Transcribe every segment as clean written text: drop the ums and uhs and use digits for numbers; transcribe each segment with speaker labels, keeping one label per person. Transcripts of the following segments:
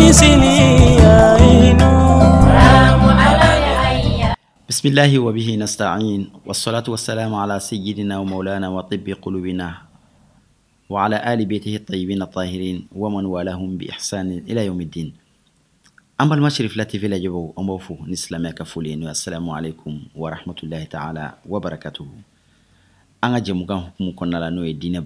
Speaker 1: بسم الله وبه نستعين والصلاة والسلام على سيدنا ومولانا وطب قلوبنا وعلى آل بيته الطيبين الطاهرين ومن والاهم بإحسان إلى يوم الدين. أما المشرف لا تفي لجبو أموفو نسلم كفولين والسلام عليكم ورحمة الله تعالى وبركاته. أنا جمعان حكم كنا لنوي دين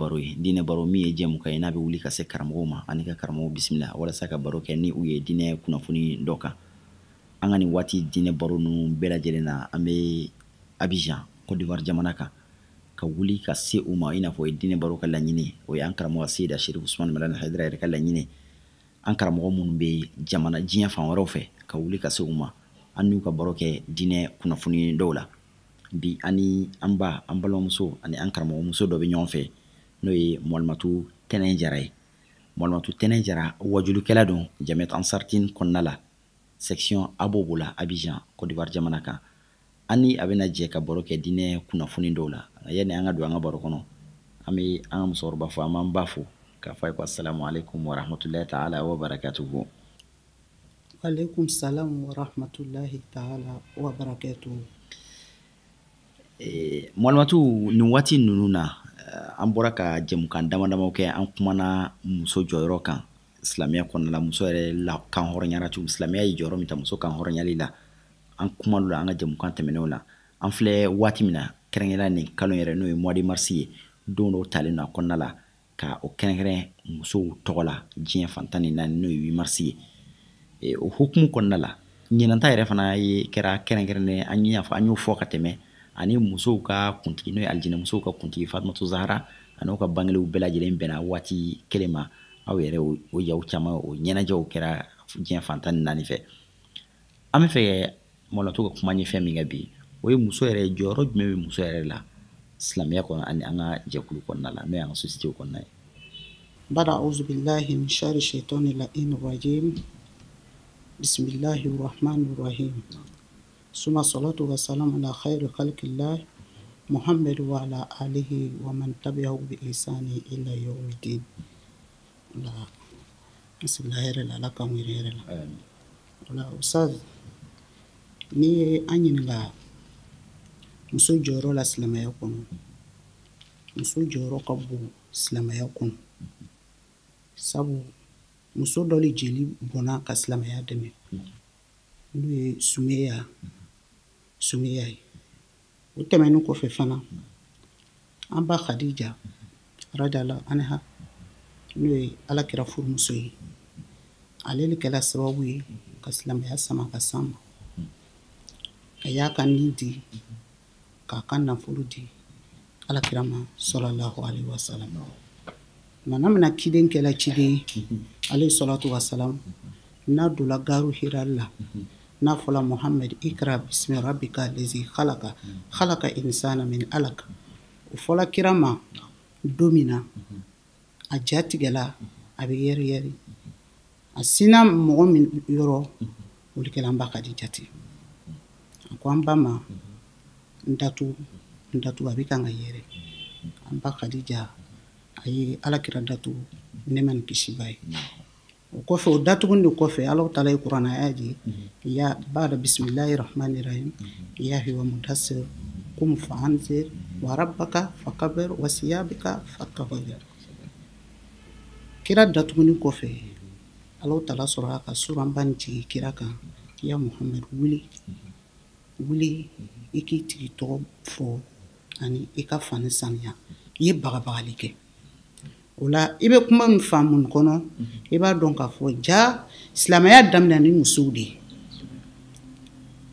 Speaker 1: بارو مي جمع كينا بيولي كسر كرموما أنيك كرمو بسم الله ولا سك بارو كني ويا دين كنا فني دوكا. An ni wati dine baro nu bela jelena ambe Abidjan Côte d'Ivoire jamanaka ka wuli ka se uma ina fo dine baro ka lanyine o ya ankara mo Seyda Cherif Ousmane Malana Haidara ka lanyine ankara mo mun be jamana jinya fan waro fe ka wuli ka se uma anu ka baro ke dine kuna funi dola bi ani amba ambalo muso ani ankara mo muso do be nyon fe no e molmatu tenenjara wajulu kala don jamet ansartin konnala section Abobola Abidjan Côte d'Ivoire jamanaka ani abena je ka baro ke dine kuna funi dola yani anga do anga baro kono ami anga musorba fa man bafo ka fay ko assalamu alaikum wa rahmatullahi ta'ala wa barakatuh.
Speaker 2: Wa alaikum salam wa rahmatullahi ta'ala wa barakatuh.
Speaker 1: Molmatu ni wati nununa ambora ka jemukan dama ke an kumana muso joyro kan Islamia kɔnɔna la muso yɛrɛ la kan hɔrɔnyara tu Islamia yi jɔyɔrɔ min ta muso kan hɔrɔnyali la an kuma la an ka jamukan tɛmɛnenw la an filɛ waati min na kɛrɛnkɛrɛnla nin kalo yɛrɛ n'o ye mois de mars ye don dɔw talen na kɔnɔna la ka o kɛrɛnkɛrɛn musow tɔgɔ la diɲɛ fantan ni naani n'o ye 8 mars ye o hukumu kɔnɔna la ɲinanta yɛrɛ fana ye kɛra kɛrɛnkɛrɛnnen an y'o fɔ ka tɛmɛ ani musow ka kuntigi n'o ye aljinɛ musow ka kuntigi Fatumata Zahara ani ka bangelew bɛɛ lajɛlen bɛnna waati kelen ma aw yɛrɛ o yaw caman o ɲɛnajɛw kɛra diɲɛ fantan ni naani fɛ an bɛ fɛ mɔlɔtɔ ka kuma ɲɛfɛn min kɛ bi o ye muso yɛrɛ jɔyɔrɔ jumɛn bɛ muso yɛrɛ la silamɛya kɔnɔ ani an ka jɛkulu kɔnɔna la n'o y'an ka société kɔnɔna ye.
Speaker 2: Bada auzu billahi min sharri shaitani la'in rajim. Bismillahir rahmanir rahim. Suma salatu wa salam ala khairi khalqillah Muhammad wa ala alihi wa man tabi'ahu bi ihsani ila yawmiddin. La bismillahir la kamwirira la ustaz ni anyinga muso joro la silamaya kono muso joro ka bu silamaya kono sabu muso doli jeli bona ka silamaya deme ni sumeya o temenu ko fe fana amba Khadija radiyallahu anha n'o ye alakira furumuso ye ale le kɛla sababu ye ka silamɛya sama ka sama a y'a ka nin di k'a ka nafolo di alakira ma sallallahu alaihi wasallam mana mina ciden kɛla ciden ye alayhi salatu wasalam n'a dola garu hira la n'a fɔla Muhammad ikra bismi rabbika allazi khalaqa insana min alaq o fɔla kira ma don min na a jatigɛla a bɛ yɛrɛ a sina mɔgɔ min yɔrɔ o de kɛla an ba Khadija ten a ko an ba ma n datugu a bɛ kan ka yɛrɛ an ba Khadija a ye alakira datugu nɛɛma ni kisi b'a ye o kɔfɛ o datugu de kɔfɛ Alahu taala ye kuranɛ aya di ya ba'da bismillahir rahmanir rahim ya ayyuhal mudaththir qum fa'anzir wa rabbaka fakabbir wa siyabaka fatahhir. Kira datuguni kɔfɛ Alahu taala sɔrɔ ka sura ban jigi kira kan ya Muhammad wuli i k'i tigi tɔgɔ fɔ ani i ka fani saniya i ye bagabagali kɛ o la i bɛ kuma min faamu kɔnɔ i b'a dɔn k'a fɔ ja silamɛya daminɛ ni musow de ye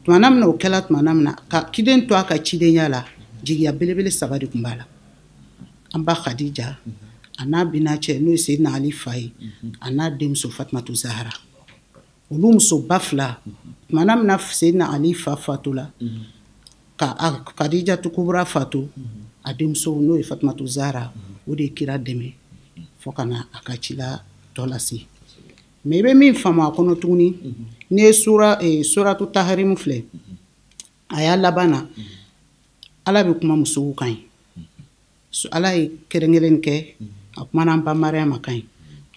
Speaker 2: tumana min o kɛla tumana min ka ciden to a ka cidenya la jigiya belebele 3 de tun b'a la an ba Khadija a n'a bina cɛ n'o ye Seydina Ali fa ye a n'a denmuso Fatumata Zahara olu muso ba 2 tumana min na Seydina Ali fa fatula ka Khadija Kubura fatu a denmuso n'o ye Fatumata Zahara o de kira dɛmɛ fo kana a ka cila tɔ lase mais i bɛ min faamu a kɔnɔ tuguni ni ye suratu taharimu filɛ a y'a laban na Ala bɛ kuma musow kan ye Ala ye kɛrɛnkɛrɛn kɛ a kumana an ba Mariyama kan ye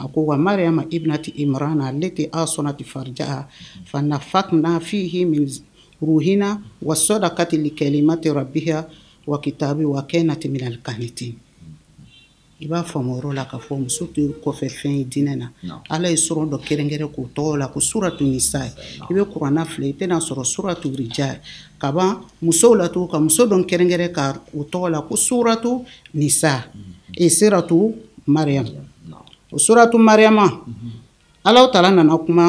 Speaker 2: ako wa maryama ibnati imrana allati asonat farjaha fanafakna fihi min ruhina wa sadaqati li kalimati rabbiha wa kitabi wa kanat min al-qanitin. I b'a faamu yɔrɔ la k'a fɔ muso tɛ kɔfɛ fɛn ye diinɛ na ala ye sura dɔ kɛrɛnkɛrɛn k'o tɔgɔ la ko suratu nisa i bɛ kuranna filɛ i tɛna sɔrɔ suratu rijal ka ban musow la to ka muso dɔ kɛrɛnkɛrɛn ka o tɔgɔ la ko suratu nisa suratu mariam o suratu mariama ala taala nana kuma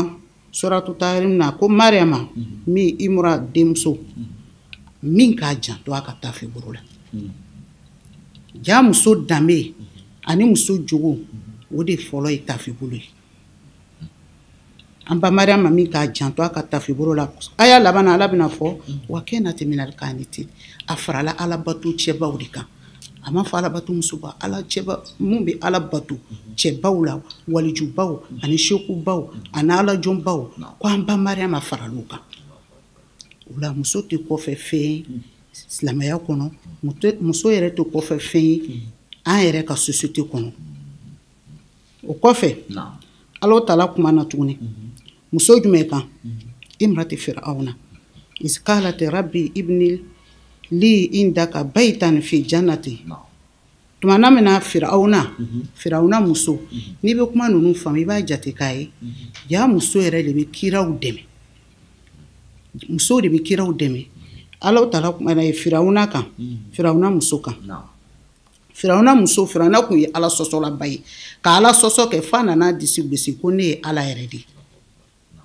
Speaker 2: suratu tahirim na ko mariama min imura denmuso min k'a janto a ka tafe boro la ja muso danbe ani muso jogo o de fɔlɔ ye tafe bolo ye an ba mariama min k'a janto a ka tafe boro la aya laban ala bɛna fɔ wa kanat minal qanitin a farala ala bato cɛbaw de kan a ma fɔ ala bato musoba ala cɛba mun bɛ ala bato cɛbaw la walijubaw ani sekubaw ani alajɔnbaw ko an ba mariama faral'o kan o la muso tɛ kɔfɛ fɛn silamɛya kɔnɔ muso yɛrɛ tɛ kɔfɛ fɛn ye an yɛrɛ ka société kɔnɔ o kɔfɛ ala taala kuma na tuguni muso jumɛn kan imrati fir'auna is qalat rabbi ibni li indaka baytan fi jannati tumana mina fir'auna muso ni bɛ kuma ninnu faamu i b'a jate k'a ye ja muso yɛrɛ de bɛ kiraw dɛmɛ muso de bɛ kiraw dɛmɛ ala taala kuma na ye fir'auna kan fir'auna muso kan fir'auna muso fir'auna kun ye ala sɔsɔlaba ye ka ala sɔsɔ kɛ fa nana disi gosi ko ne ye ala yɛrɛ de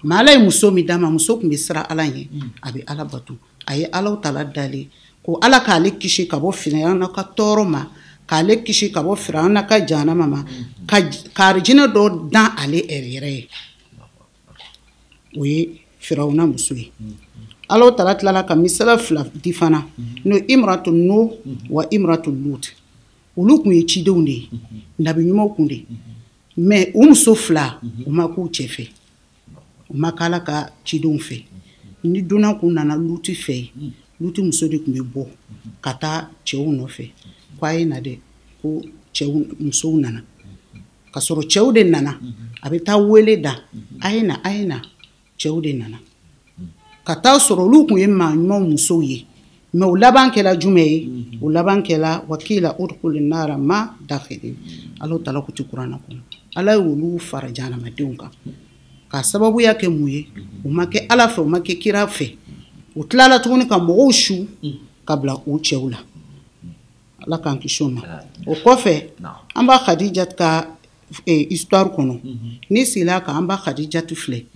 Speaker 2: mais ala ye muso min d'a ma muso kun bɛ siran ala ɲɛ a bɛ ala bato a ye ala taala dalen ko ala k'ale kisi ka bɔ fir'auna ka tɔɔrɔ ma k'ale kisi ka bɔ fir'auna ka jahanama ma ka arijinɛ dɔ dan ale yɛrɛ ye o ye fir'auna muso ye ala taala tilala ka misala fila di fana n'o imratu nuh wa imratu lut olu kun ye cidenw de ye nabi ɲumanw kun de mais u muso fila u ma k'u cɛ fɛ u ma k'ala ka cidenw fɛ ni donna kun nana luti fɛ luti muso de kun bɛ bɔ ka taa cɛw nɔfɛ ko a ye na dɛ ko musow nana ka sɔrɔ cɛw de nana a bɛ taa wele da a ye na cɛw de nana ka taa sɔrɔ olu kun ye maa ɲumanw musow ye mais o laban kɛla jumɛn ye o laban kɛla wakila udkhulin nara ma dakhilin ala taala ko ti kuranna kɔnɔ ala ye olu fara jahanamadenw kan ka sababuya kɛ mun ye o ma kɛ ala fɛ o ma kɛ kira fɛ o tilala tuguni ka mɔgɔw su ka bila u cɛw la ala k'an kisi o ma o kɔfɛ an b'a khadija ka histoire kɔnɔ ni sigila kan an b'a khadija filɛ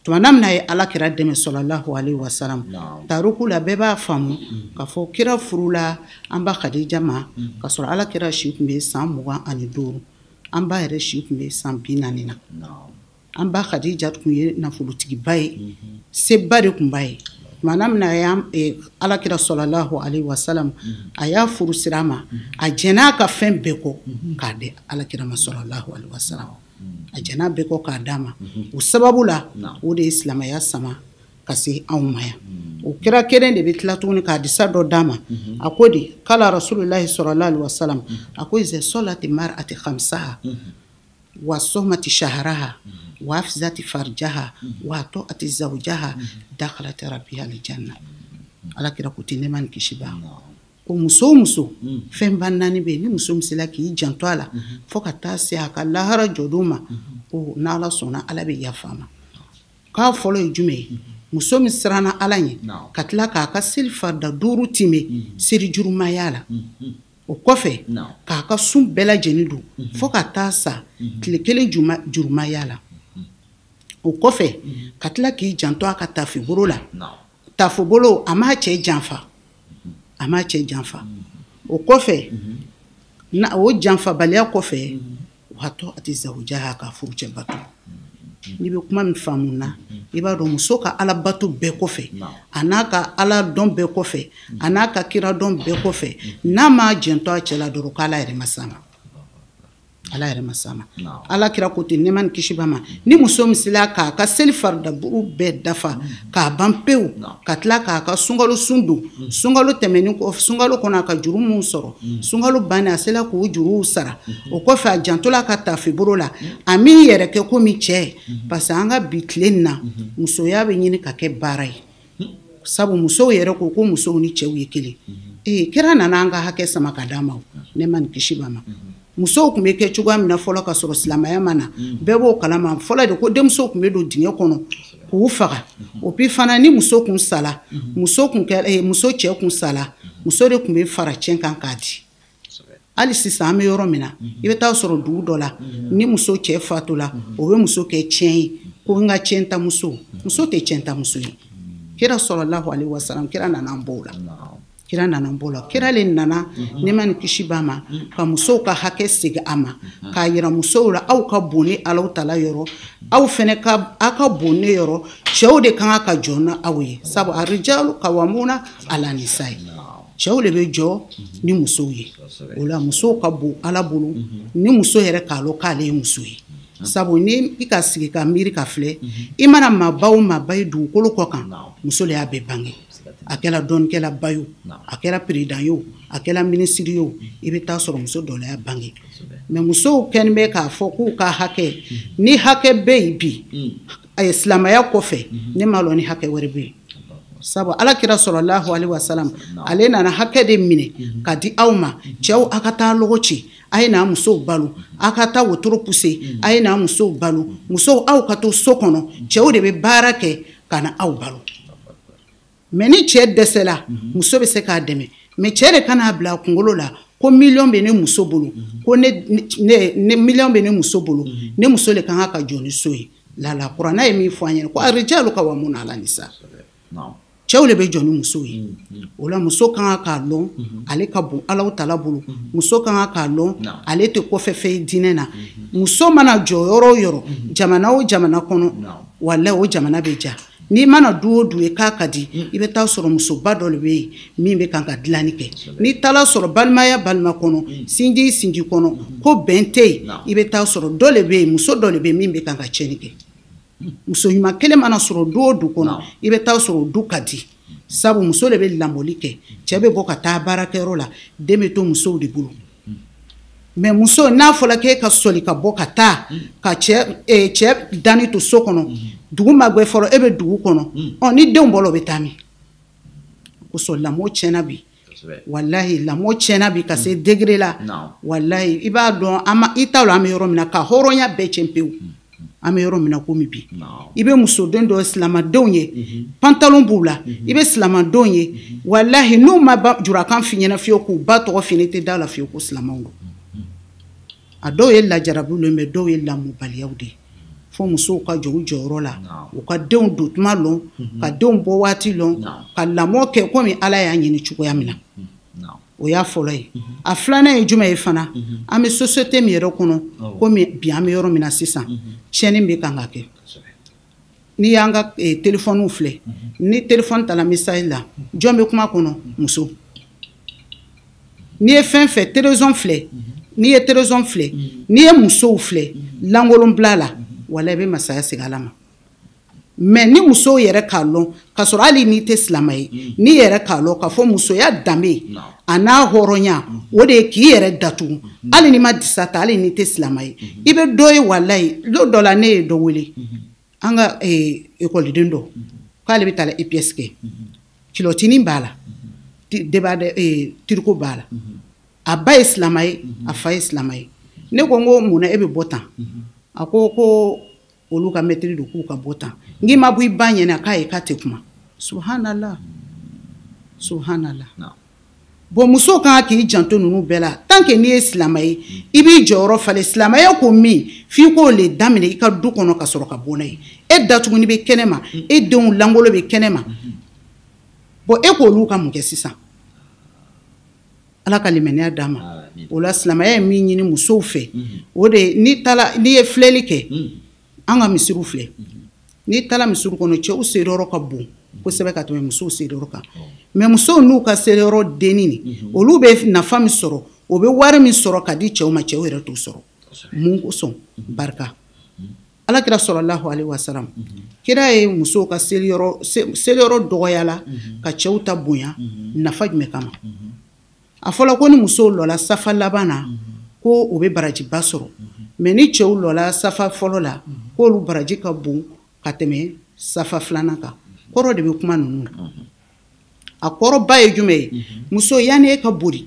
Speaker 2: tumana mina ye ala kira dɛmɛ sallallahu alaihi wasallam taruku la bɛɛ b'a faamu ka fɔ kira furula an ba khadija ma ka sɔrɔ ala kira si kun bɛ san 25 an ba yɛrɛ si kun bɛ san 40 na an ba khadija kun ye nafolotigiba ye seba de kun b'a ye tumana mina ye ala kira sallallahu alaihi wasallam a y'a furu sira ma a jɛn'a ka fɛn bɛɛ kɔ k'a di ala kira ma sallallahu alaihi wasallam a jɛn'a bɛɛ kɔ k'a d'a ma o sababu la o de ye silamɛya sama ka se anw ma yan o kira kelen de bɛ tila tuguni k'a disa dɔ d'a ma a ko de kala rasulillahi sallallahu alaihi wasallam a ko iza solati mar'ati khamsaha wa somati shahraha wa hafizati farjaha wa ta'ati zawjaha dakhalat rabbiha aljanna ala kira ko tin ne man kisi ba ko muso fɛn ba naani bɛ ni muso misila k'i janto a la fo ka taa se a ka lahara jɔdon ma ko n'ala sɔnna ala bɛ yafa ma k'a fɔlɔ ye jumɛn ye muso min siranna ala ɲɛ ka tila k'a ka seli farida 5 time seli jurumaya la o kɔfɛ k'a ka sun bɛɛ lajɛlen don fo ka taa sa tile 1 jurumaya la o kɔfɛ ka tila k'i janto a ka tafebolo la tafebolo a m'a cɛ janfa o kɔfɛ o janfabaliya kɔfɛ wato ati zawjaha ka furu cɛ bato ni bɛ kuma min faamu na i b'a dɔn muso ka ala bato bɛɛ kɔfɛ a n'a ka ala dɔn bɛɛ kɔfɛ a n'a ka kira dɔn bɛɛ kɔfɛ n'a ma jɛntɔ a cɛ la dɔrɔn k'ala yɛrɛ ma s'a ma ala yɛrɛ ma sama ala kira ko ten nɛma ni kisi b'a ma ni muso min sela k'a ka seli faridaburu bɛɛ dafa k'a ban pewu ka tila k'a ka sunkalo sun don sunkalo tɛmɛnen kɔfɛ sunkalo kɔnɔ a ka juru min sɔrɔ sunkalo bannen a sela k'o juruw sara o kɔfɛ a jantola ka tafebolo la a min yɛrɛ kɛ komi cɛ parce que an ka bi tile nin na musoya bɛ ɲini ka kɛ baara ye sabu musow yɛrɛ ko ko musow ni cɛw ye kelen kira nana an ka hakɛ sama ka d'a ma nɛma ni kisi b'a ma musow tun bɛ kɛ cogoya min na fɔlɔ ka sɔrɔ silamɛya ma na bɛɛ b'o kalama fɔlɔ de ko denmusow tun bɛ don dingɛ kɔnɔ k'u faga o puis fana ni muso kun sala muso cɛ kun sala muso de tun bɛ fara cɛn kan k'a di hali sisan an bɛ yɔrɔ min na i bɛ taa sɔrɔ dugu dɔ la ni muso cɛ fatula o bɛ muso kɛ cɛn ye ko n ka cɛn ta muso tɛ cɛn ta muso ye kira sallallahu alaihi wasallam kira nana an b'o la kira nana bɔ la kira le nana nɛma ni kisi b'a ma ka musow ka hakɛ segin a ma k'a yira musow la aw ka bon ni Alahu Taala yɔrɔ aw fɛnɛ aw ka bon ne yɔrɔ cɛw de kan ka jɔ na aw ye sabu arijalu kawamuna ala nisa'i cɛw de bɛ jɔ ni musow ye o la musow ka bon Ala bolo ni muso yɛrɛ k'a lɔn k'ale ye muso ye sabu ni i ka sigi ka miiri ka filɛ i mana maaba o maaba ye dugukolo kɔ kan muso de y'a bɛɛ bange a kɛra dɔɔnikɛla ba ye a kɛra perezidan ye a kɛra minisiri ye i bɛ taa sɔrɔ muso dɔ la y'a bange mais musow kɛlen bɛ k'a fɔ k'u ka hakɛ ni hakɛ bɛ yen bi silamɛya kɔfɛ ne m'a lɔn ni hakɛ wɛrɛ bɛ yen sabu alakira sallallahu alaihi wasallam ale nana hakɛ de minɛ ka di aw ma cɛw a ka taa lɔgɔ ci a ye n'a musow balo a ka taa wotoro pousse a ye n'a musow balo musow aw ka to so kɔnɔ cɛw de bɛ baara kɛ ka na aw balo mais ni cɛ dɛsɛla muso bɛ se k'a dɛmɛ mais cɛ de kan'a bila a kunkolo la ko miliyɔn bɛ ne muso bolo ko ne miliyɔn bɛ ne muso bolo ne muso de kan ka jɔ ni so ye la kuranɛ ye min fɔ an ɲɛna ko arijalu kawamuna ala nisa cɛw de bɛ jɔ ni muso ye o la muso kan k'a lɔn ale ka bon Alahu Taala bolo muso kan k'a lɔn ale tɛ kɔfɛ fɛn ye diinɛ na muso mana jɔ yɔrɔ o yɔrɔ jamana o jamana kɔnɔ walahi o jamana bɛ ja n'i mana du o du ye k'a ka di i bɛ taa sɔrɔ musoba dɔ de bɛ yen min bɛ kan ka dilanni kɛ n'i taara sɔrɔ balimaya balima kɔnɔ sinji kɔnɔ ko bɛn tɛ yen i bɛ taa sɔrɔ dɔ de bɛ yen muso dɔ de bɛ yen min bɛ kan ka tiɲɛni kɛ muso ɲuman kelen mana sɔrɔ du o du kɔnɔ i bɛ taa sɔrɔ du ka di sabu muso de bɛ lamɔli kɛ cɛ bɛ bɔ ka taa baarakɛyɔrɔ la den bɛ to musow de bolo mais muso n'a fɔla k'e ka sɔli ka bɔ ka taa ka cɛ dani to so kɔnɔ dugu ma gbɛ fɔlɔ e bɛ dugu kɔnɔ ni denw bɔra o bɛ taa min kosɔn lamɔ tiɲɛna bi walahi lamɔ tiɲɛna bi ka se degré la walahi i b'a dɔn i t'a dɔn an bɛ yɔrɔ min na ka hɔrɔnya bɛɛ tiɲɛ pewu an bɛ yɔrɔ min na komi bi i bɛ musoden dɔ silamadenw ye pantalon b'u la i bɛ silamadenw ye walahi n'u ma jurakan f'i ɲɛna fiyewu k'u ba tɔgɔ f'i tɛ da la fiyewu ko silamaw don a dɔw ye lajarabiw ye mais dɔw ye lamɔbaliyaw de ye fo musow ka jɔ u jɔyɔrɔ la u ka denw don tuma lɔn ka denw bɔ waati lɔn ka lamɔ kɛ komi Ala y'a ɲini cogoya min na o y'a fɔlɔ ye a filanan ye jumɛn ye fana an bɛ société min yɛrɛ kɔnɔ komi bi an bɛ yɔrɔ min na sisan tiɲɛni bɛ kan ka kɛ n'i y'an ka téléphone filɛ ni téléphone tala message la jɔn bɛ kuma kɔnɔ muso n'i ye fɛn fɛn télévision filɛ n'i ye télévision filɛ n'i ye musow filɛ langolonbila la wala i bɛ masaya segin Ala ma mais ni musow yɛrɛ k'a lɔn ka sɔrɔ hali n'i tɛ silamɛ ye n'i yɛrɛ k'a lɔn k'a fɔ musoya danbe a n'a hɔrɔnya o de ye k'i yɛrɛ datugu hali n'i ma disa ta hali n'i tɛ silamɛ ye i bɛ dɔ ye walayi don dɔ la ne ye dɔ wele an ka ekɔliden dɔ k'ale bɛ taa EPS kɛ kilɔtinin b'a la tiriko b'a la a ba ye silamɛ ye a fa ye silamɛ ye ne ko n ko mun na e bɛ bɔ tan a ko olu ka mɛtiri don k'u ka bɔ tan n k'i ma bɔ i ba ɲɛna k'a ye k'a tɛ kuma subhanallah bon muso kan k'i janto ninnu bɛɛ la tant que n'i ye silamɛ ye i b'i jɔyɔrɔ falen silamɛya ko min f'i k'o le daminɛ i ka du kɔnɔ ka sɔrɔ ka bɔ n'a ye e datuguni bɛ kɛnɛma e denw langolo bɛ kɛnɛma bon e k'olu ka mun kɛ sisan Ala ka limaniya d'a ma o la silamɛya ye min ɲini musow fɛ o de n'i ye filɛli kɛ an ka misiriw filɛ n'i taara misiri kɔnɔ cɛw seyɔrɔ ka bon kosɛbɛ ka tɛmɛ musow seyɔrɔ kan mais musow n'u ka seyɔrɔ denni olu bɛ nafa min sɔrɔ o bɛ wari min sɔrɔ ka di cɛw ma cɛw yɛrɛ t'o sɔrɔ mun kosɔn barika alakira sallallahu alaihi wasallam kira ye muso ka seliyɔrɔ dɔgɔyala ka cɛw ta bonya nafa jumɛn kama a fɔla ko ni muso lɔla safa laban na ko o bɛ barajiba sɔrɔ mais ni cɛw lɔla safa fɔlɔ la ko olu baraji ka bon ka tɛmɛ safa filanan kan kɔrɔ de bɛ kuma ninnu na a kɔrɔba ye jumɛn ye muso yanni e ka boli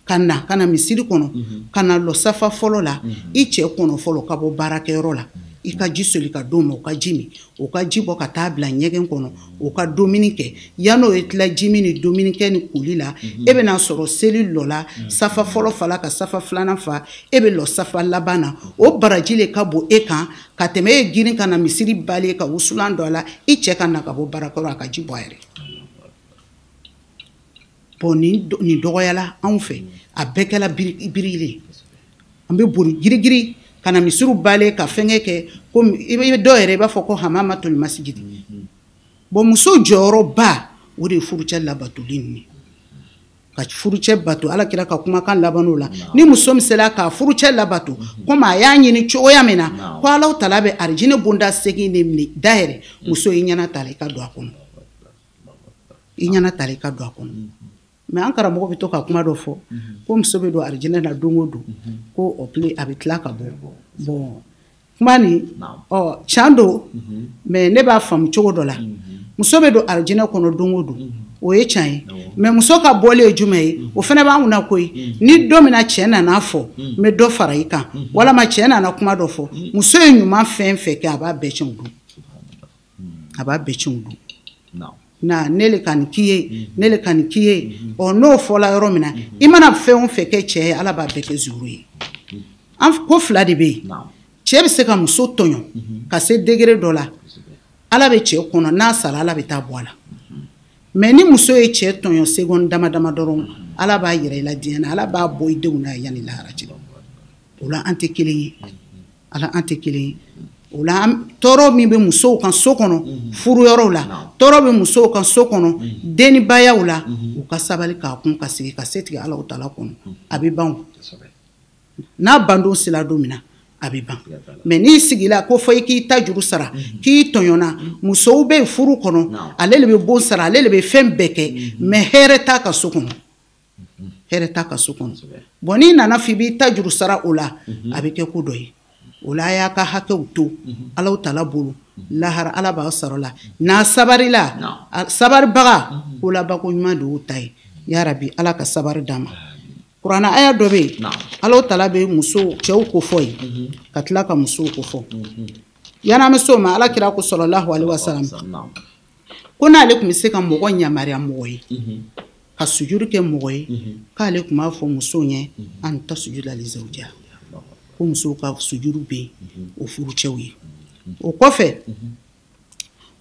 Speaker 2: ka na misiri kɔnɔ ka na lɔ safa fɔlɔ la i cɛ kɔnɔ fɔlɔ ka bɔ baarakɛyɔrɔ la i ka ji soli ka d'o ma o ka ji min o ka ji bɔ ka taa bila ɲɛgɛn kɔnɔ o ka domini kɛ yan'o ye tila ji min ni domini kɛ ni koli la e bɛna sɔrɔ seli lɔla safa fɔlɔ fala ka safa filanan fa e bɛ lɔ safa laban na o baraji le ka bon e kan ka tɛmɛ e girin ka na misiri bali ka wusulan dɔ la i cɛ ka na ka bɔ baarakɛyɔrɔ a ka ji bɔ a yɛrɛ bon nin dɔgɔyala anw fɛ a bɛɛ kɛla birili an bɛ boli girigiri kana misuru bale ka fɛngɛ kɛ ko i bɛ dɔ yɛrɛ i b'a fɔ ko hamamatul masjid bon muso jɔyɔrɔba o de ye furucɛ labatoli nin ka furucɛ bato alakira ka kumakan laban'o la ni muso min sera ka furucɛ labato komi a y'a ɲini cogoya min na ko Alahu Taala bɛ arijinɛ bonda segin de minɛ dayɛlɛ muso i ɲɛna tala i ka don a kɔnɔ i ɲɛna tala i ka don a kɔnɔ mais an karamɔgɔ bɛ to ka kuma dɔ fɔ ko muso bɛ don arijinɛ na don o don ko o pile a bɛ tila ka bɔ bon kuma nin tiɲɛ don mais ne b'a faamu cogo dɔ la muso bɛ don arijinɛ kɔnɔ don o don o ye tiɲɛ ye mais muso ka bɔli ye jumɛn ye o fana b'an kunna koyi ni don min na cɛ nana fɔ n bɛ dɔ fara i kan walama cɛ nana kuma dɔ fɔ muso ye ɲuman fɛn fɛn kɛ a b'a bɛɛ tiɲɛ o don a b'a bɛɛ tiɲɛ o don na ne le ka nin k'i ye ne le ka nin k'i ye n'o fɔla yɔrɔ min na i mana fɛn o fɛn kɛ cɛ ye ala b'a bɛɛ kɛ zuru ye ko fila de bɛ yen cɛ bɛ se ka muso tɔɲɔ ka se degré dɔ la ala bɛ cɛ kɔnɔ n'a sara ala bɛ taa bɔ a la mais ni muso ye cɛ tɔɲɔ seconde dama dama dɔrɔn ala b'a yɛrɛ i la diɲɛ na ala b'a bɔ i denw na yanni lahara cɛ o la an tɛ kelen ye ala an tɛ kelen ye o la tɔɔrɔ min bɛ musow kan so kɔnɔ furuyɔrɔw la tɔɔrɔ bɛ musow kan so kɔnɔ dennibayaw la u ka sabali k'a kun ka sigi ka se tigɛ Alahu Taala kɔnɔ a bɛ ban n'a bandon sera don min na a bɛ ban mais n'i sigila ko fɔ i k'i ta juru sara k'i tɔɲɔna musow bɛ furu kɔnɔ ale le bɛ bon sara ale le bɛ fɛn bɛɛ kɛ mais hɛrɛ t'a ka so kɔnɔ hɛrɛ t'a ka so kɔnɔ bon n'i nana f'i b'i ta juru sara o la a bɛ kɛ ko dɔ ye o la a y'a ka hakɛw to Alahu Taala bolo lahara ala b'a sara la n'a sabarila sabaribaga ko labako ɲuman de y'o ta ye ya rabi ala ka sabari d'an ma kuranna aya dɔ bɛ yen Alahu Taala bɛ cɛw ko fɔ ye ka tila ka musow ko fɔ yanni an bɛ se o ma alakira ko sallallahu alaihi wasallam ko n'ale tun bɛ se ka mɔgɔ yamaruya mɔgɔ ye ka sujuru kɛ mɔgɔ ye k'ale tun b'a fɔ musow ɲɛ an ta sujuda li zawjiha ko musow ka sujuru bɛ o furucɛw ye o kɔfɛ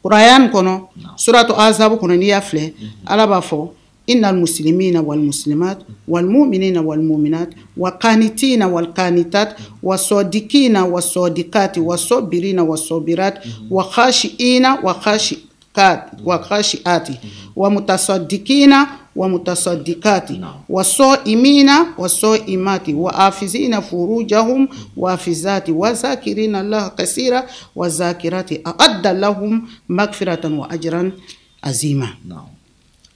Speaker 2: Qur'an kɔnɔ suratu Ahzab kɔnɔ n'i y'a filɛ ala b'a fɔ innal muslimina wal muslimat wal mu'minina wal mu'minat wa qanitina wal qanitat wa sadiqina wa sadiqati wa sabirina wa sabirat wa khashiina wa khashiat wa khashiati wa mutasaddiqina wa mutasaddiqati wa sa'imina wa sa'imati wa afizina furujahum wa afizati wa zakirina Allah kaseera wa zakirati a'adda lahum maghfiratan wa ajran azima.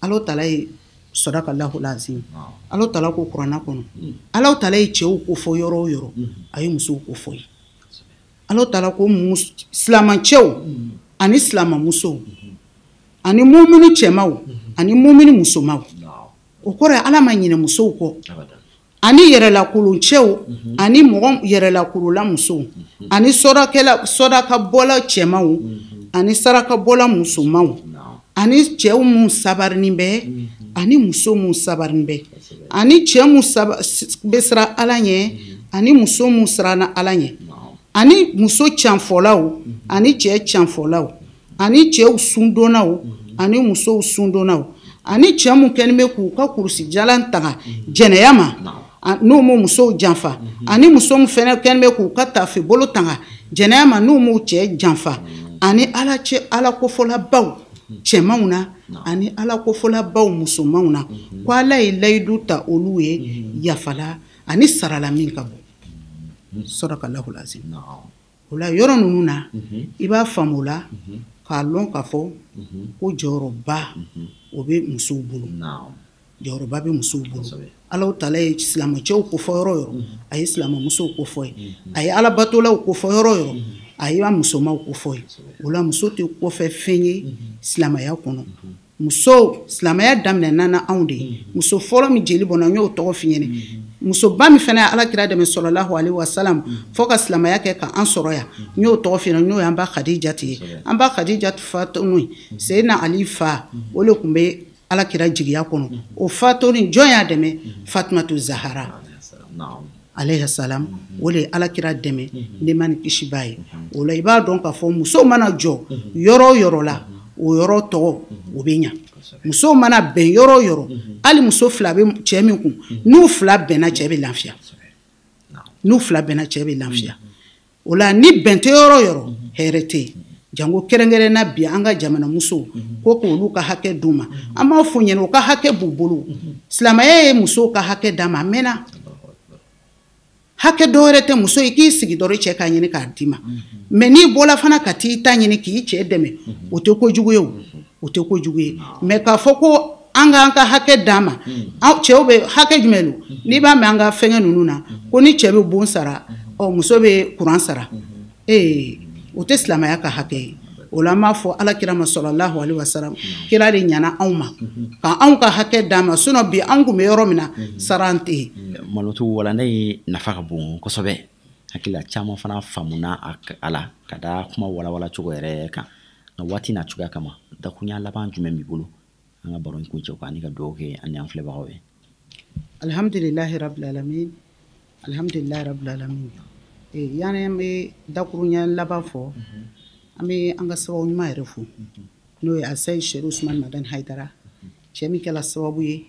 Speaker 2: Alahu Taala ye sadakallahu lazim Alahu Taala ko kuranna kɔnɔ Alahu Taala ye cɛw ko fɔ yɔrɔ o yɔrɔ a ye musow ko fɔ ye Alahu Taala ko silamɛcɛw ani silamɛmusow ani mumini cɛmaw ani mumini musomaw o kɔrɔ ye ala ma ɲinɛ musow kɔ ani yɛrɛlakoloncɛw ani mɔgɔ yɛrɛlakolola musow ani sɔdakabɔla cɛmaw ani sarakabɔla musomaw ani cɛw mun sabarinin bɛ ani muso mun sabarinin bɛ ani cɛ mun bɛ siran ala ɲɛ ani muso mun siranna ala ɲɛ ani muso canfɔlaw ani cɛ canfɔlaw ani cɛw sundonnaw ani musow sundonnaw ani cɛ mun kɛlen bɛ k'u ka kurusi jalan taga jɛnɛya ma n'u m'u musow janfa ani muso mun fɛnɛ kɛlen bɛ k'u ka tafe bolo taga jɛnɛya ma n'u m'u cɛ janfa ani ala kofɔlabaw cɛmanw na ani ala kofɔlabaw musomanw na ko ala ye layidu ta olu ye yafala ani sarala min ka bɔ sadakallahu lazim o la yɔrɔ ninnu na i b'a faamu o la k'a lɔn k'a fɔ ko jɔyɔrɔba o bɛ musow bolo jɔyɔrɔba bɛ musow bolo Ala Taala ye silamɛcɛw ko fɔ yɔrɔ o yɔrɔ a ye silamɛmusow ko fɔ ye a ye alabatolaw ko fɔ yɔrɔ o yɔrɔ a ye musomaw ko fɔ ye o la muso tɛ kɔfɛ fɛn ye silamɛya kɔnɔ muso silamɛya daminɛna na anw de ye muso fɔlɔ min jeli bɔnna n y'o tɔgɔ f'i ɲɛna musoba min fana ye Alakira dɛmɛ sallallahu alaihi wasallam fo ka silamɛya kɛ ka an sɔrɔ yan n y'o tɔgɔ f'i ɲɛna n'o ye an ba Khadija ye an ba Khadija fatunu Seydina Ali fa o le tun bɛ Alakira jigiya kɔnɔ o fatuni jɔn y'a dɛmɛ Fatumatu Zahara alayhi salam o le Alakira dɛmɛ nɛɛma ni kisi b'a ye o la i b'a dɔn k'a fɔ muso mana jɔ yɔrɔ o yɔrɔ la o yɔrɔ tɔgɔ o bɛ ɲa muso mana bɛn yɔrɔ o yɔrɔ hali muso fila bɛ cɛ min kun n'u fila bɛnna cɛ bɛ lafiya n'u fila bɛnna cɛ bɛ lafiya o la ni bɛn tɛ yɔrɔ o yɔrɔ hɛrɛ tɛ yen jango kɛrɛnkɛrɛnna bi an ka jamana musow ko k'olu ka hakɛ d'u ma an b'a fɔ ɲɛna u ka hakɛ b'u bolo silamɛya ye musow ka hakɛ d'a ma a mɛnna hakɛ dɔ wɛrɛ tɛ muso i k'i sigi dɔrɔn cɛ k'a ɲini k'a d'i ma mais n'i bɔla fana ka t'i ta ɲini k'i cɛ dɛmɛ o tɛ kojugu ye o tɛ kojugu ye mais k'a fɔ ko an ka hakɛ d'a ma cɛw bɛ hakɛ jumɛn don n'i b'a mɛn an ka fɛngɛ ninnu na ko ni cɛ bɛ bon sara muso bɛ courant sara o tɛ silamɛya ka hakɛ ye o la an b'a fɔ Alakira ma sallallahu alaihi wasallam kira de ɲana anw ma ka anw ka hakɛ d'a ma sinon bi an kun bɛ yɔrɔ min na sara an tɛ yen
Speaker 1: Malotu walanda ye nafa ka bon kosɛbɛ hakili caman fana faamuna a la ka da kuma walawala cogo yɛrɛ kan nka waati n'a cogoya kama dakurunya laban jumɛn b'i bolo an ka baro in kuncɛ kan ani ka dugawu kɛ ani an filɛbagaw ye
Speaker 2: alhamdulilahi rabbil alamin alhamdulilahi rabbil alamin yani an bɛ dakurunya laban fɔ an bɛ an ka sababu ɲuman yɛrɛ fo n'o ye Asayi Sɛri Usumani Madani Hayidara cɛ min kɛra sababu ye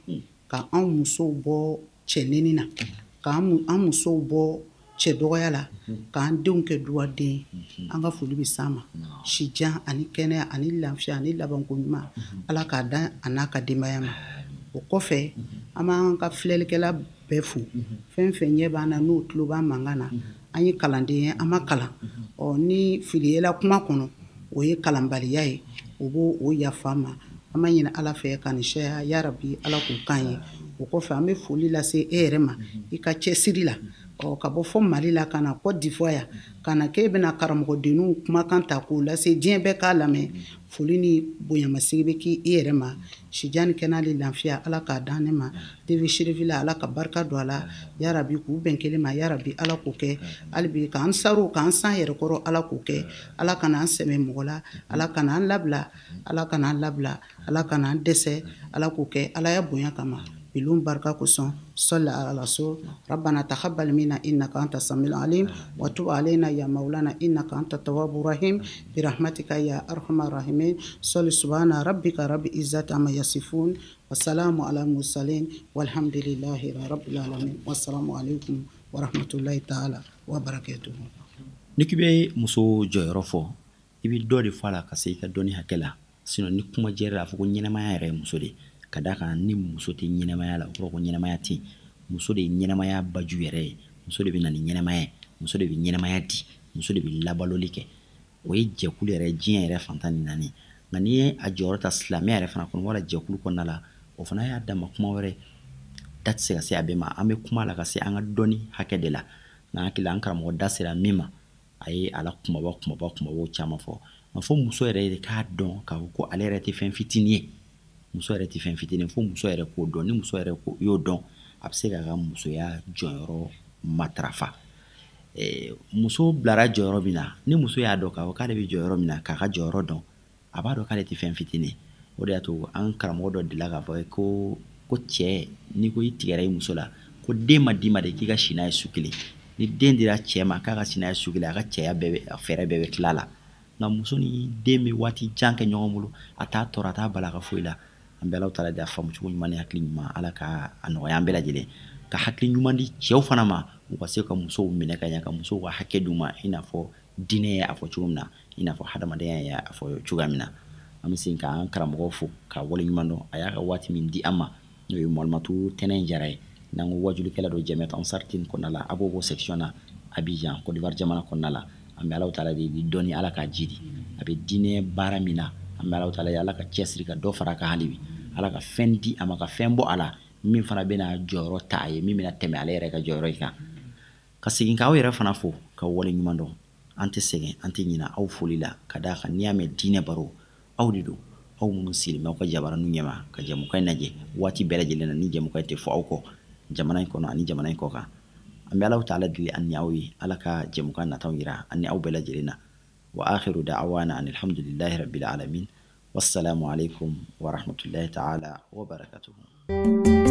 Speaker 2: ka anw musow bɔ cɛ neni na k'an musow bɔ cɛ dɔgɔya la k'an denw kɛ duwaden an ka foli bɛ s'an ma sijan ani kɛnɛya ani lafiya ani labanko ɲuman Ala k'a da a n'a ka denbaya ma o kɔfɛ an b'an ka filɛlikɛla bɛɛ fo fɛn fɛn ɲɛ b'an na n'o tulo b'an mankan na an ye kalanden ye an ma kalan ni filiyela kuma kɔnɔ o ye kalanbaliya ye o b'o o yafa an ma an b'a ɲini Ala fɛ ka nin sɛya ya Rabi Ala k'o k'an ye o kɔfɛ an bɛ foli lase e yɛrɛ ma i ka cɛsiri la ka bɔ fɔ Mali la ka na Côte d'Ivoire ka na k'e bɛna karamɔgɔdenninw kumakan ta k'o lase diɲɛ bɛɛ k'a lamɛn foli ni bonyamasigi bɛ k'i yɛrɛ ma sijan ni kɛnɛya ni lafiya Ala k'a dan ne ma TV Chérifil la Ala ka barika don a la ya Rabi k'u bɛn kelen ma ya Rabi Ala k'o kɛ hali bi k'an saro k'an san yɛrɛ kɔrɔ Ala k'o kɛ Ala kana an sɛmɛ mɔgɔ la Ala kana an labila Ala kana an labila Ala kana an dɛsɛ Ala k'o kɛ Ala ya bonya kama bilun barika kosɔn salli ala rasul rabbana taqabbal minna innaka anta samiul alim wa tub alayna ya maulana innaka anta tawwabur rahim bi rahmatika ya arhamar rahimin salli subhana rabbika rabbil izzati amma yasifun wa salamu ala mursalin walhamdulillahi rabbil alamin wassalamu alaikum wa rahmatullahi ta'ala wa barakatuh.
Speaker 1: Ni k'i bɛ muso jɔyɔrɔ fɔ i bɛ dɔ de fɔ a la ka se i ka dɔnni hakɛ la sinon ni kuma jɛra a fɔ ko ɲɛnamaya yɛrɛ ye muso de ka da kan ni muso tɛ ɲɛnamaya la o kɔrɔ ko ɲɛnamaya tɛ yen muso de ye ɲɛnamaya baju yɛrɛ ye muso de bɛ na ni ɲɛnamaya ye muso de bɛ ɲɛnamaya di muso de bɛ labaloli kɛ o ye jɛkulu yɛrɛ diɲɛ yɛrɛ fantan ni naani nka n'i ye a jɔyɔrɔ ta silamɛya yɛrɛ fana kɔnɔ wala jɛkulu kɔnɔna la o fana y'a dama kuma wɛrɛ da tɛ se ka se a bɛɛ ma an bɛ kuma la ka se an ka dɔnni hakɛ de la n'an hakili an karamɔgɔ da sera min ma a ye ala kumabaw caman fɔ nka fɔ muso yɛrɛ de k'a dɔn k'a fɔ ko ale yɛrɛ tɛ fɛn fitinin ye muso yɛrɛ tɛ fɛn fitinin fo muso yɛrɛ k'o dɔn ni muso yɛrɛ y'o dɔn a bɛ se k'a ka musoya jɔyɔrɔ matarafa muso bilara jɔyɔrɔ min na ni muso y'a dɔn k'a fɔ k'ale bɛ jɔyɔrɔ min na k'a ka jɔyɔrɔ dɔn a b'a dɔn k'ale tɛ fɛn fitinin o de y'a to an karamɔgɔ dɔ delila k'a fɔ ko cɛ n'i ko i tigɛra i muso la ko den ma d'i ma de k'i ka si n'a ye su kelen ni den dira cɛ ma k'a ka si n'a ye su kelen a ka cɛya fɛɛrɛ bɛɛ bɛ tila la nka muso ni den bɛ waati jan kɛ ɲɔgɔn bolo a t'a tɔɔrɔ a t'a bala ka foyi la an bɛ Alahu Taala de a faamu cogo ɲuman ni hakili ɲuman Ala ka a nɔgɔya an bɛɛ lajɛlen ka hakili ɲuman di cɛw fana ma u ka se ka musow minɛ ka ɲɛ ka musow ka hakɛ d'u ma i n'a fɔ diinɛ y'a fɔ cogo min na i n'a fɔ hadamadenya y'a fɔ cogoya min na an bɛ segin k'an karamɔgɔw fo ka wale ɲuman dɔn a y'a ka waati min di an ma n'o ye Malimatu Tɛnɛ Jara ye n'an ko wajulikɛla dɔ Jamiatu Ansar Tin kɔnɔna la a b'o section na Abidjan Côte d'Ivoire jamana kɔnɔna la an bɛ Alahu taala de dɔni Ala ka jidi a bɛ diinɛ baara min na an bɛ Alahu taala ye Ala ka cɛsiri ka dɔ fara a kan hali bi Ala ka fɛn di a ma ka fɛn bɔ a la min fana bɛna jɔyɔrɔ ta a ye min bɛna tɛmɛ ale yɛrɛ ka jɔyɔrɔ in kan ka segin k'aw yɛrɛ fana fo ka wale ɲuman dɔn an tɛ sɛgɛn an tɛ ɲinɛ aw foli la ka d'a kan n'i y'a mɛn diinɛ baro aw de don aw minnu sigilen aw ka jabaraninw ɲɛma ka jɛmukan in lajɛ waati bɛɛ lajɛlen na ni jɛmukan in tɛ fɔ aw kɔ jamana in kɔnɔ ani jamana in kɔ kan an bɛ Alahu taala deli an ni aw ye Ala ka jɛmukan nataw yira an ni aw bɛɛ lajɛlen na wa akhiru da'wana alhamdulillahi rabbil alamin wassalamu alaikum wa rahmatullahi ta'ala wa barakatuhu